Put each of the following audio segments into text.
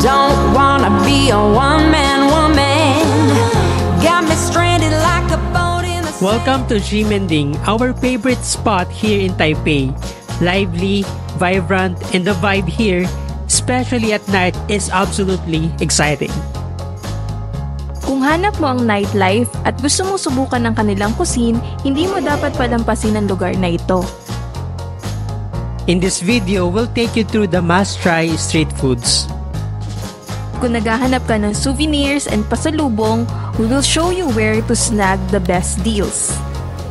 Don't wanna be a one-man woman. Got me stranded like a boat in the... Welcome to Ximending, our favorite spot here in Taipei. Lively, vibrant, and the vibe here, especially at night, is absolutely exciting. Kung hanap mo ang nightlife at gusto mong subukan ng kanilang cuisine, hindi mo dapat palampasin ang lugar na ito. In this video, we'll take you through the must-try street foods. Kung naghahanap ka ng souvenirs and pasalubong, we will show you where to snag the best deals.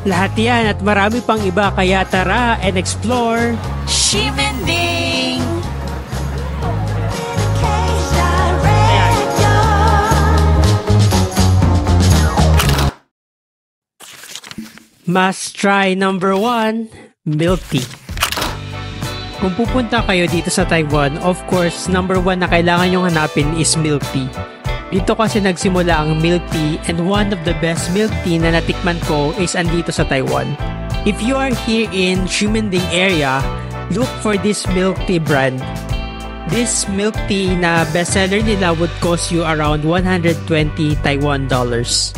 Lahat yan at marami pang iba, kaya tara and explore Ximending! Must try number 1, milk tea. Kung pupunta kayo dito sa Taiwan, of course, number 1 na kailangan nyong hanapin is milk tea. Dito kasi nagsimula ang milk tea, and one of the best milk tea na natikman ko is andito sa Taiwan. If you are here in Ximending area, look for this milk tea brand. This milk tea na bestseller nila would cost you around 120 Taiwan dollars.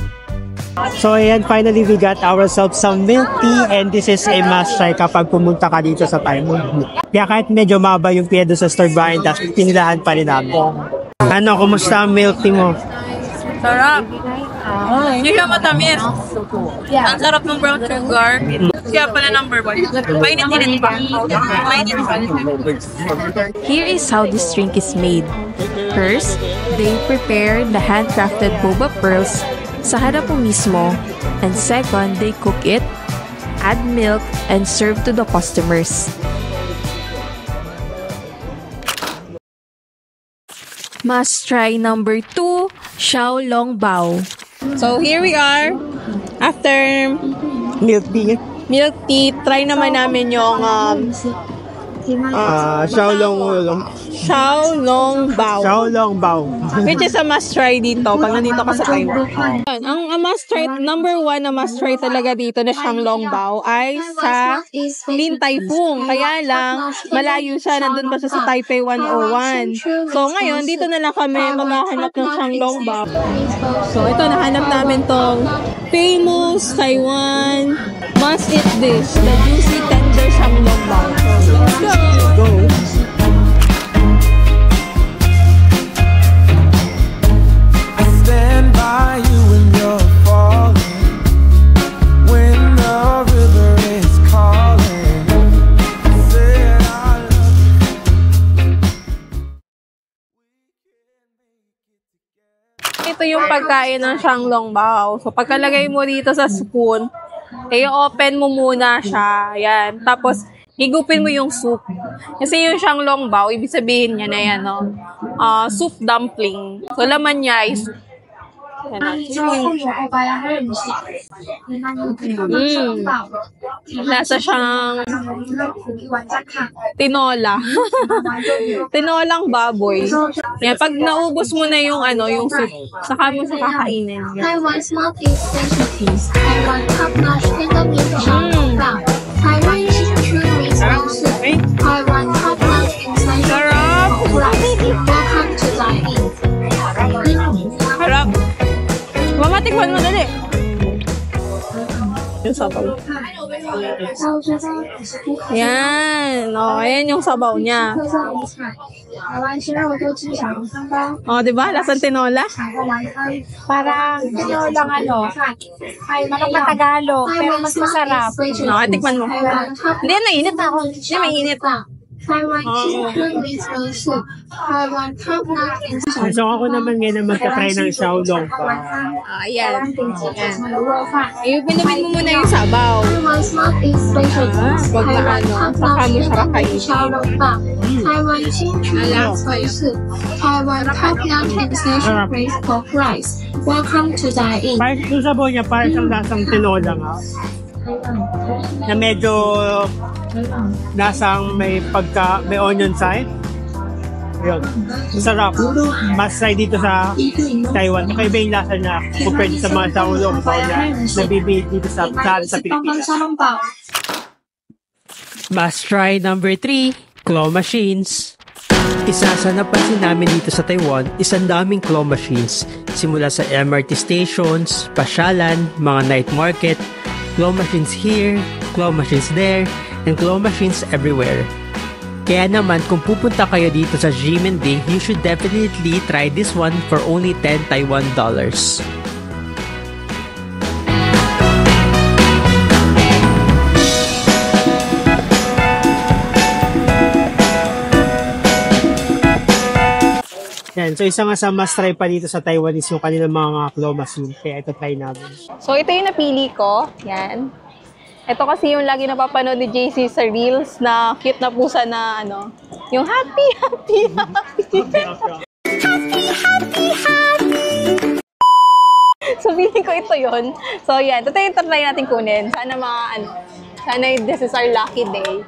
So ayan, finally we got ourselves some milk tea, and this is a must try kapag pumunta ka dito sa Taiwan. Kaya kahit medyo maba yung piya doon sa store behind us, pinilahan pa rin namin. Ano, kumusta ang milk tea mo? Sarap. Hindi siya matamis. Ang sarap ng brown sugar. Kaya pala number 1. Mainit-init pa. Mainit pa. Here is how this drink is made. First, they prepare the handcrafted boba pearls sa harap mo mismo, and second, they cook it, add milk, and serve to the customers. Must try number 2, Xiaolongbao. So here we are. After Milk tea? milk tea, try naman namin yung Xiaolongbao. Xiaolongbao. Which is a must try dito pag nandito ka sa Taiwan. Ang must try, number 1 na must try talaga dito na Xiaolongbao ay sa Lin Tai Fung. Kaya lang, malayo siya, nandun pa siya sa Taipei 101. So ngayon, dito na lang kami maghahanap ng Xiaolongbao. So ito, nahanap namin tong famous Taiwan must-eat dish, the juicy tender Xiaolongbao. Let's go! Ito yung pagkain ng Xiaolongbao. So, pagkalagay mo dito sa spoon, i-open mo muna siya. Ayan. Tapos, higupin mo yung soup. Kasi yung Xiaolongbao, ibig sabihin niya na yan, no? Soup dumpling. So, laman niya is Lasa siyang tinola. Tinolang baboy. Yan, pag naubos mo na yung yung soup, saka mo siya kakainin. Taiwan's multi specialties. Taiwan top notch in the meat Xiaolongbao. Taiwan is truly soup. Taiwan top notch in Sarap! Welcome to dine in. Harap! Mamatikman mo dali. Yung sabaw. Yan. O, ayan yung sabaw niya. O, diba? Lasang tinola? Parang tinolang ay manok na Tagalog, pero mas masarap. O, tikman mo. Hindi, nainit ako. Hindi, mainit. Taiwan is soup. Taiwan top notch in So ako naman ngayon na magta-try ng Xiaolongbao. Ayan. Pinumin mo muna yung sabaw. Taiwan's multi specialties. Wag na saka mo siya kakainin. Taiwan is soup. Taiwan top notch in station raised pork rice. Welcome to dine in. Parang yung sabaw niya, parang siyang lasang tinola nga. Na medyo lasang may onion side. Yun. Masarap. Mas try dito sa Taiwan. Kakaiba yung lasa niya compared sa mga Xiaolongbao niya na bibili dito sa Pilipinas. Must try number 3, claw machines. Isa sa napansin namin dito sa Taiwan is ang daming claw machines. Simula sa MRT stations, pasyalan, mga night market, claw machines here, claw machines there, and claw machines everywhere. Kaya naman kung pupunta kayo dito sa Ximending, you should definitely try this one for only 10 Taiwan dollars. Yan, so isa nga sa must try pa dito sa Taiwan is yung kanilang mga claw machine. Kaya ito try namin. So, ito yung napili ko. Yan. Ito kasi yung lagi napapanood ni JC sa Reels na cute na pusa na ano, yung happy, happy, happy. So, feeling ko ito yun. So, yan. Ito yung try natin kunin. Sana sana this is our lucky day.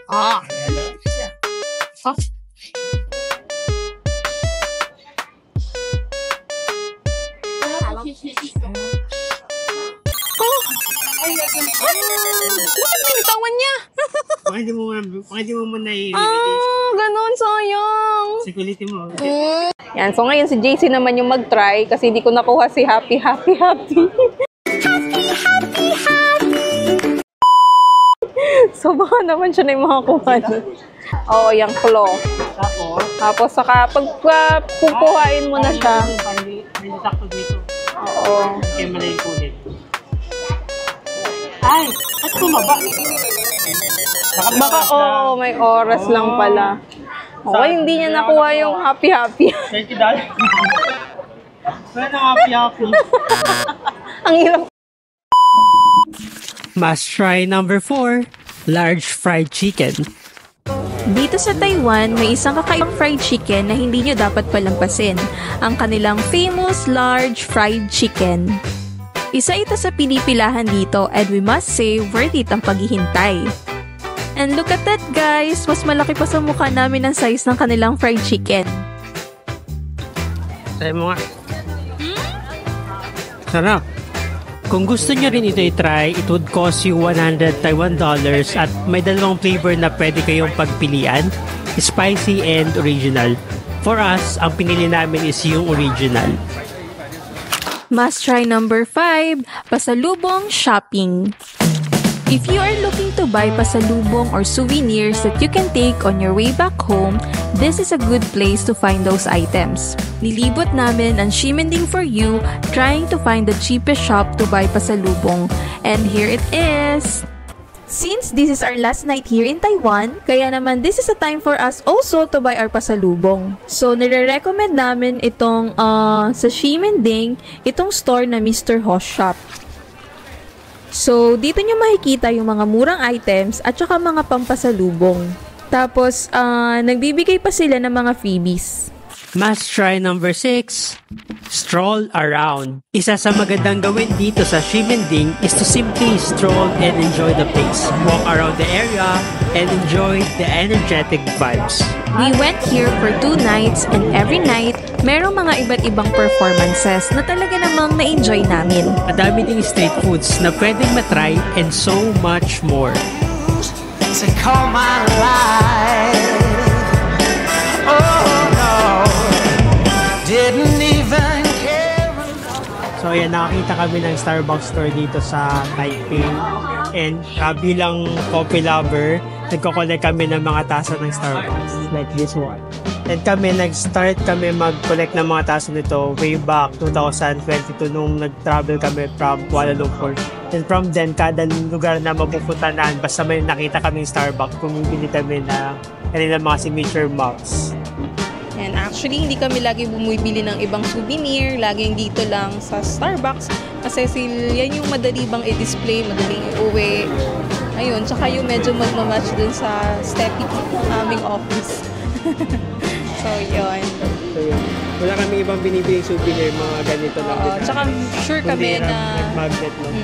Ah! Oh. Bakit binitawan niya? Bakit di mo muna Ganun, sayang. Sikulitin mo. Yan, so ngayon si JC naman yung mag-try kasi hindi ko nakuha si Happy, Happy, Happy. So baka naman siya na yung makakuha nun. Oo, yung claw. Tapos saka pag pupuhain mo na siya. May sakto dito. Oo. Kaya malayin kunin. Ay! Ba't bumaba? Baka may oras lang pala. Okay, hindi niya nakuha yung happy-happy. Thank you, Dad. Wala na happy-happy. Ang hirap. Must try number 4, large fried chicken. Dito sa Taiwan, may isang kakaibang fried chicken na hindi nyo dapat palampasin. Ang kanilang famous large fried chicken. Isa ito sa pinipilahan dito and we must say worth it ang paghihintay. And look at that guys, mas malaki pa sa mukha namin ang size ng kanilang fried chicken. Try mo nga. Sarap. Kung gusto nyo rin ito i-try, it would cost you 100 Taiwan dollars at may dalawang flavor na pwede kayong pagpilian, spicy and original. For us, ang pinili namin is yung original. Must try number 5, pasalubong shopping. If you are looking to buy pasalubong or souvenirs that you can take on your way back home, this is a good place to find those items. Nilibot namin ang Ximending for you, trying to find the cheapest shop to buy pasalubong. And here it is! Since this is our last night here in Taiwan, kaya naman this is a time for us also to buy our pasalubong. So, nire-recommend namin itong sa Ximending, itong store na Mr. Ho's Shop. So, dito nyo makikita yung mga murang items at saka mga pampasalubong. Tapos, nagbibigay pa sila ng mga freebies. Must try number 6, stroll around. Isa sa magandang gawin dito sa Ximending is to simply stroll and enjoy the place. Walk around the area and enjoy the energetic vibes. We went here for 2 nights and every night, merong mga iba't ibang performances na talaga namang na-enjoy namin. Madami ding street foods na pwedeng matry and so much more. To call my life. Oh no, didn't even care. So ayan, nakakita kami ng Starbucks store dito sa Taipei. And bilang coffee lover, nagko-collect kami ng mga tasa ng Starbucks. Like this one. And nag-start kami mag-collect ng mga tasa nito way back 2022 nung nag-travel kami from Kuala Lumpur. And from then, kada lugar na mapupuntahan, basta may nakita kami Starbucks, bumibili kami na kanilang mga signature mugs. And actually, hindi kami lagi bumibili ng ibang souvenir. Laging dito lang sa Starbucks. Kasi yan yung madali bang i-display, madaling i-uwi. Ayun, tsaka yung medyo magmamatch dun sa aesthetic ng aming office. So, yun. Wala kami ibang binibili souvenir, mga ganito lang. Tsaka sure kami na magnet lang.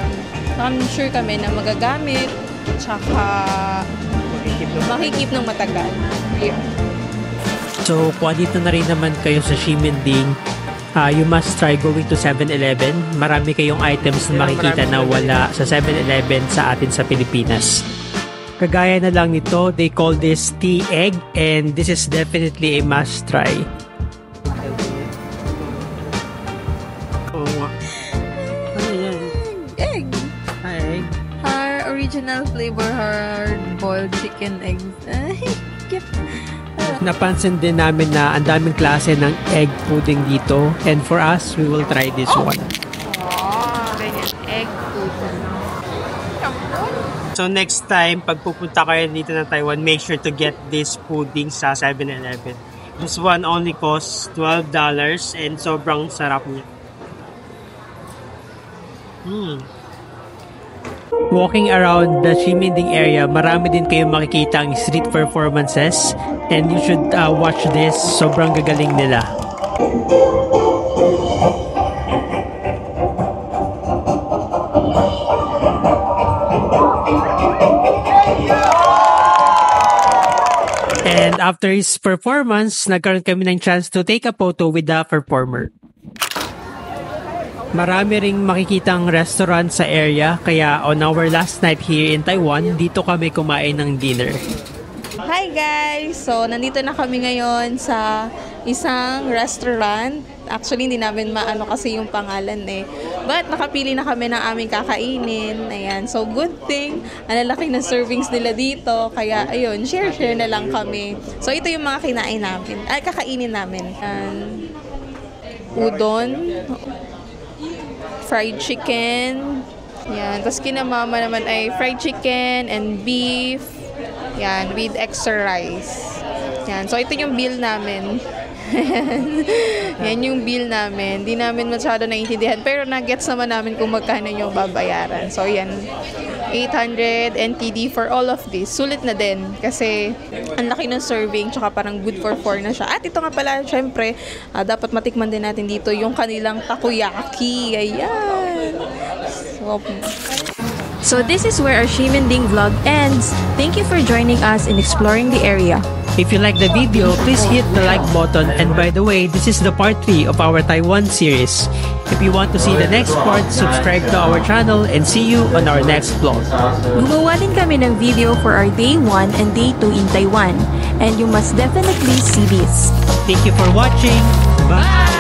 I'm sure kami na magagamit, tsaka makikip ng matagal. Yeah. So, kung dito na rin naman kayo sa Ximending, you must try going to 7-Eleven. Marami kayong items na makikita na wala sa 7-Eleven sa atin sa Pilipinas. Kagaya na lang nito, they call this tea egg and this is definitely a must try. Oo nga. Ano yan? Egg! Egg? Our original flavor, hard-boiled chicken eggs. Ay, cute. Napansin din namin na ang daming klase ng egg pudding dito and for us, we will try this one. Oh, ganyan. Egg pudding. So next time, pag pupunta kayo dito na Taiwan, make sure to get this pudding sa 7-Eleven. This one only costs $12 and sobrang sarap niya. Walking around the Ximending area, marami din kayong makikita ang street performances and you should watch this. Sobrang gagaling nila. And after his performance, nagkaroon kami ng chance to take a photo with the performer. Marami ring makikitang restaurant sa area, kaya on our last night here in Taiwan, dito kami kumain ng dinner. Hi guys! So, nandito na kami ngayon sa isang restaurant. Actually, hindi namin maano kasi yung pangalan eh. But, nakapili na kami ng aming kakainin. Ayan. So, good thing. Ang lalaki na servings nila dito. Kaya, ayun, share na lang kami. So, ito yung mga kinain namin. Ay, kakainin namin. Udon. Fried chicken. Yan. Tapos, kina mama naman ay fried chicken and beef. Yan, with extra rice. Yan. So, ito yung bill namin. Yan yung bill namin. Di namin masyado naiintindihan. Pero na-gets naman namin kung magkano yung babayaran. So, yan. 800 NTD for all of this. Sulit na din. Kasi, ang laki ng serving. Tsaka parang good for 4 na siya. At ito nga pala, syempre, dapat matikman din natin dito yung kanilang takoyaki. Ayan. So this is where our Ximending vlog ends. Thank you for joining us in exploring the area. If you like the video, please hit the like button. And by the way, this is the part 3 of our Taiwan series. If you want to see the next part, subscribe to our channel and see you on our next vlog. Gumawa din kami ng video for our day 1 and day 2 in Taiwan. And you must definitely see this. Thank you for watching. Bye!